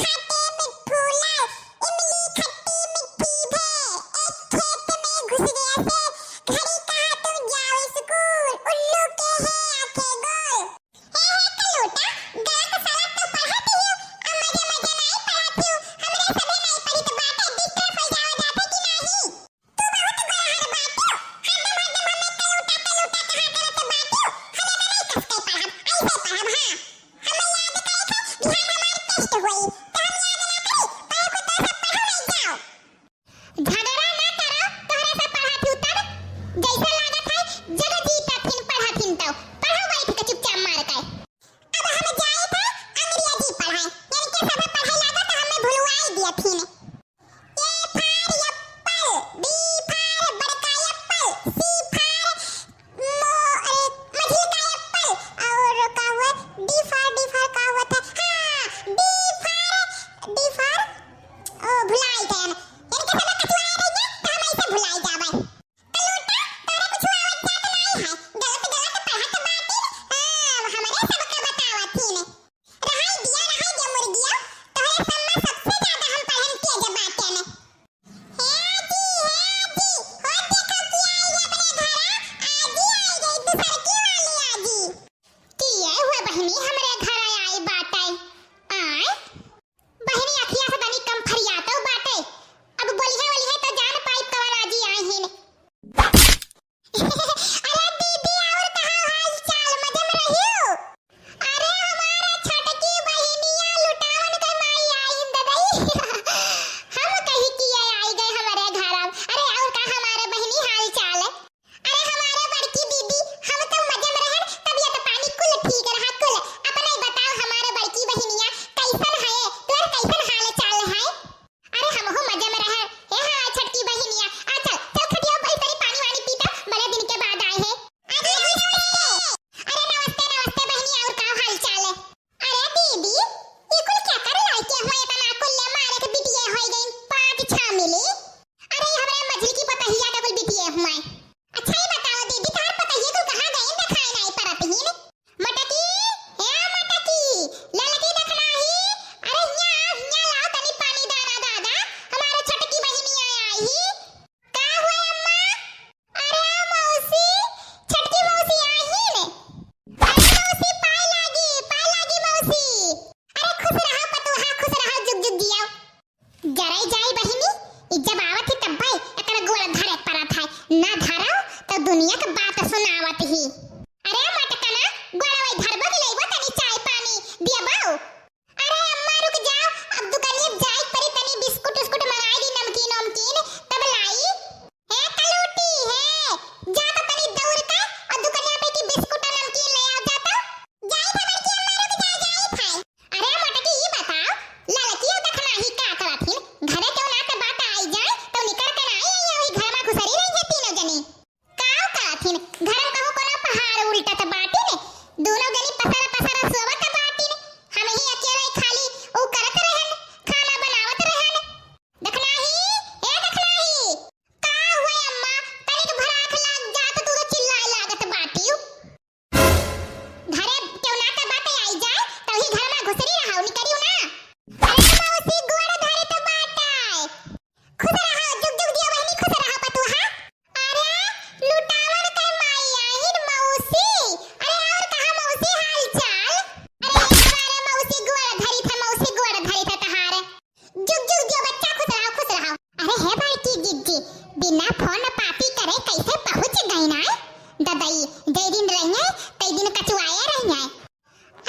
खाते मिट्ठू लाल, इमली खट्टी मीठी भे, एक खेत में घुस गया से, घड़ी कहा तुम जाओ स्कूल, उल्लू के है आंखें गोल। हे कलूटा, गला तो साला तो पढ़ाती हूँ, अब मजे मजे नहीं पढ़ाती हूँ, हमरे सभी नहीं पढ़ी तो बातें डिस्टर्ब हो जाओ जाते कि नहीं। तू बहुत गोलहर बातियो, हरदम हरदम हमें कलूटा कलूटा कहा करत बातियो, हमें नहीं कस के पढ़ब, ऐसे पढ़ब हाँ। हमें याद करे थे बिहान हमार टेस्ट हुई, तो हम याद ना करी, पर को तो सब पढ़ो नहीं जाओ। झगड़ा ना करो, तोहरे से पढ़ाती हूँ तब, जैसे लागत है जगह जीता थिन पढ़ातीन तो, पढ़ो बैठ के चुपचाप मार के। अब हम जाए थे अंग्रेजी पढ़ाए, यानी के सब पढ़ाई लागत तो हमें भुलवाई दिया थिन। A for apple, B for बड़का एप्पल, सी फॉर मझिल का एप्पल, और का हुआ डी फॉर का हुआ था हाँ डी फॉर ओ भुलाई गए यानी के सब कचुआए रही है तो हम ऐसे भुलाई जावे। कलूटा तोरे कुछ आवत जात नहीं है, गलत गलत पढ़त बाटी हां हमरे सबके बतावत थीन। रहाई दिया मुर्गिया, तोरे सम्मा सबसे ज्यादा हम पढ़न तेज बाटे ने। हे जी हो देखो कि आई अपने घरा, आजी आई गई तू सरकी वाली आजी। किए हुए बहनी हमरे घर आई बाटे आय बहनी अखिया से बनी कम फरियातो बाटे, अब बोलिए तो जान पाई कवन आजी आई हिन। अरे दीदी और कहां हाल चाल मजे में रहियो। अरे हमारे छोटकी बहनिया लुटावन के माई आई ददई हम कही कि आई गए हमारे घर अब। अरे और का हमारे बहनी हाल चाल है। अरे हमारे बड़की दीदी हम तो मजे में रहन, तबीयत पानी कुल ठीक रहा कुल। अपने बताओ हमारे बड़की बहनिया कैसन है, तोर कैसन हाल चाल है। अरे हम हो मजे में रहन। ए हां छोटकी बहनिया आ चल खटिया पर तेरी पानी वानी पीता, बड़े दिन के बाद आए हैं। अरे नमस्ते बहनिया और का हाल चाल है। अरे दीदी ये कुल क्या कर लाई के हुए तना कुल ले मारे के बिटिए होई गई 5-6 मिली। अरे हमरे मझली की पतहिया डबल बिटिए हुए। अच्छा ये बताओ दीदी तार पतहिए को कहां गए दिखाई नहीं परत हिन। मटकी हे मटकी ललकी देखना ही। अरे न्या लाओ तनी पानी दाना दादा, हमारे छोटकी बहनिया आई ही। का हुए अम्मा? अरे मौसी छोटकी मौसी आई ही ने। अरे मौसी पाई लागी मौसी। अरे खुश रहो पतुहा, खुश रहो जुग जुग जियाओ। जराई जाई बहिनी ई जब आवत ही तब भाई एकरा गोड़ धरे परत है, ना धरो तो दुनिया के बात सुनावत ही। अरे मटकना गोड़ वही धरबो कि लेबो तनी चाय पानी दियबो। अरे अम्मा रुक जाओ, अब दुकानिया जाई परी तनी बिस्कुट उस्कुट मंगाई दी नमकीन तब लाई। हे कलूटी हे जा तो तनी दौड़ के और दुकानिया पे की बिस्कुट और नमकीन ले आओ जाता। जाई खबर की अम्मा रुक जाई भाई। अरे मटकी ये बताओ ललकी देखना ही का करत हिन, घरे क्यों ना त बात आई जाए तो निकल कर आई वही घर में घुसरी रही है तीनों जनी। काव करत हिन घर में कहू कोनो पहाड़ उल्टत बाटी ने, दोनों जनी पसरा सोवत बाटी ने, हम ही अकेले खाली ओ करत रहन, खाना बनावत रहन। देखना ही का हुए अम्मा तनिक भराख लाग जात तू चिल्लाए लागत बाटी। घरे क्यों ना त बात आई जाए तो ही घर में घुसरी रहो निकरियो ना। अरे मौसी गोड़ धरे तो बाटाए। खुश रहो जुग जुग जियो बहनी, खुश रहो पतुहा। अरे लुटावन के माई आहिन मौसी। अरे और कहा मौसी हाल चाल। अरे हमारे मौसी गोड़ धरी थे, मौसी गोड़ धरी थे तहारे। जुग जुग जियो बच्चा, खुश रहो खुश रहो। अरे हे भाई की गिज्जी बिना फोन पाती करे कैसे पहुंच गई ना ददई, जे दिन रही है तई दिन कचुआए रही है।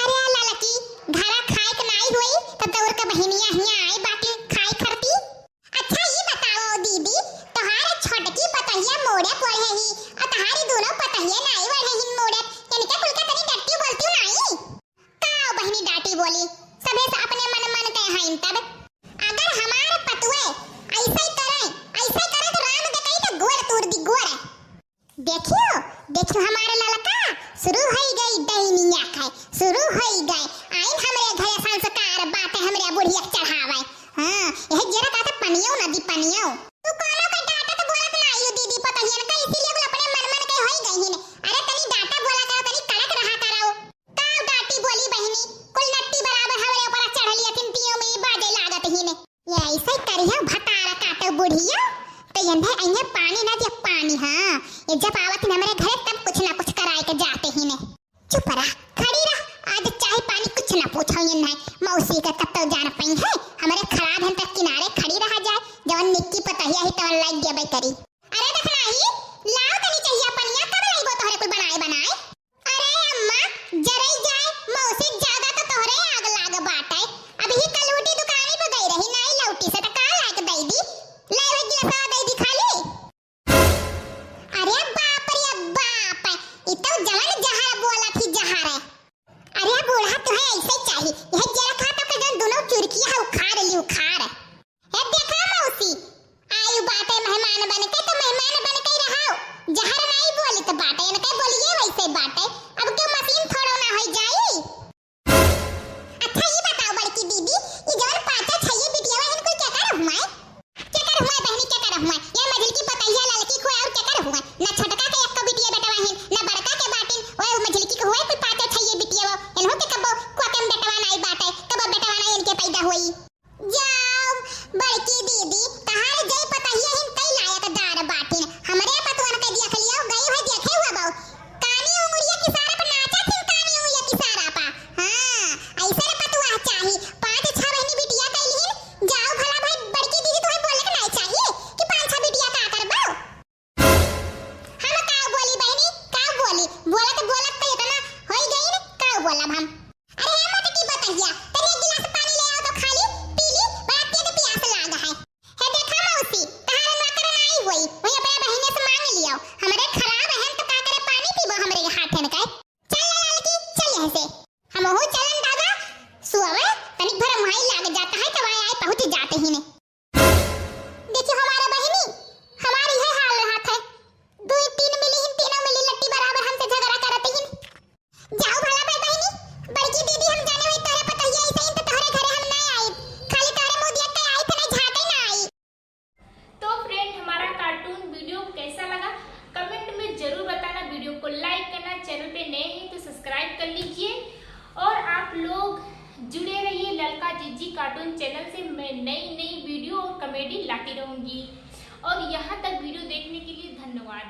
अरे ललकी घरा खाए के नाई हुई तब दौड़ के बहनिया हिया आई बाटी खाई खरती। अच्छा ये बताओ दीदी तोहारे छोटकी पतहिया मोड़े पड़े ही और तहारी दोनों पतहिया नाई बढ़े हिन मोड़े, यानी के कुल के तनी डट्टी बोलती नहीं का बहनी डाटी बोली सबे से अपने मन के हईन। तब अगर हमारे पतुए ऐसे ही करे तो राम के कहीं तो गोड़ तोड़ दी गोड़। देखियो हमारे ललका शुरू हो गई डैनिया खाए, शुरू हो गए आइन हमरे घरे संस्कार बात हमरे बुढ़िया चढ़ावे। हां यह जरा का पनियो नदी पनियो तू कोनो के डाटा तो बोलत ना आइयो दीदी पतहियन का, इसीलिए बोल अपने मन के होई गई हिन। अरे तनी डाटा बोला करो, तनी कड़क रहा करो। का डाटी बोली बहनी कुल नट्टी बराबर हमरे ऊपर चढ़ लिया, तिन तियो में बाजे ये जब आवत न हमारे घर तब कुछ ना कुछ कराए के जाते ही ने। चुप रह, खड़ी रह, आज चाय पानी कुछ ना पूछो ये नहीं। मौसी का तब तो जान पई है हमारे खराब हन तक किनारे खड़ी रह जाए जवन निक्की पतहिया ही तवन लाइक देबे करी। अरे देखना ही लाओ तनी चाहिए पनिया कब लाइबो तोहरे कोई बनाए। अरे अम्मा जरई जाए मौसी जागा तो तोहरे आग लाग बाटे। अभी ही कलूटी दुकानी पे गई रही नहीं लौटी से त का लाग दई दी ले वे गिलास दई दी खाली। अरे बाप रे बाप, ई तो जवन जहार बोला थी जहार। अरे बूढ़ा तो है ऐसे चाहिए यह जरा खा तो के दोनों चुरकिया उखाड़ ली उखाड़। ए देखा मौसी आयु बाटे मेहमान बन के तो मेहमान बन के रहो। जहर नहीं बोली तो बाटे इनके बोलिए वैसे बाटे। अब क्यों मशीन थोड़ो ना हो जाई। अच्छा ये बताओ बड़की दीदी ये जवन पाचा छैये बिटिया इनको क्या कर हुआ है? क्या कर हुआ है बहनी क्या कर हुआ है? ये मझिल की पतैया लड़की को और क्या कर हुआ है? ना छोटका के एक बिटिया बेटा वाहिन ना बड़का के बाटिन ओए मझिल की को हुआ कोई पाचा छैये बिटिया इनको के कबो कोकम बेटवा नहीं बाटे कबो बेटवा नहीं इनके पैदा हुई। जाओ बड़की दीदी तहार जय पतहिया हिन कई लायक दार बाटिन हमरे पतवन के देख लियो गई है देखे हुआ बाऊ कानी उंगलिया की सारा पर नाचा थी कानी उंगलिया की सारा पा। हां ऐसे रे पतवा चाही 5-6 बहनी बिटिया कैलिन जाओ भला भाई बड़की दीदी तुम्हें बोले के नहीं चाहिए कि 5-6 बिटिया का करबो। हम का बोली बहनी का बोली बोलत बोलत तो इतना होई गई न का बोलब हम। अरे हे मत की बतहिया तने एक गिलास पानी ले आओ तो खाली पी ली बात के प्यास लाग है। हे देखा मौसी तहार नौकर नहीं होई वही अपने बहिने से मांग लियो हमरे खराब है तो का करे पानी पीबो हमरे हाथे में का। चल लड़की चल यहां से हम हो चलन दादा सुअवे तनिक भर वहीं लाग जाता है तो वहीं आए पहुंच जाते ही ने। देखिए हमारा बहिनी हमारी है हाल रहा था 2-3 मिली ही तीनों मिली लट्टी बराबर हमसे झगड़ा करते ही। जाओ भला भाई बहिनी बड़की दीदी हम जाने वही तारे पतहिया ऐसे ही तो तोहरे घरे हम नहीं आई खाली तारे मुंह देख के आई थे नहीं झाते ना आई। तो फ्रेंड हमारा कार्टून वीडियो कैसा लगा कमेंट में जरूर बताना। वीडियो को लाइक करना, चैनल पे नए हैं तो सब्सक्राइब कर लीजिए और आप लोग जुड़े रहिए ललका जीजी कार्टून चैनल से। मैं नई वीडियो और कॉमेडी लाती रहूंगी और यहाँ तक वीडियो देखने के लिए धन्यवाद।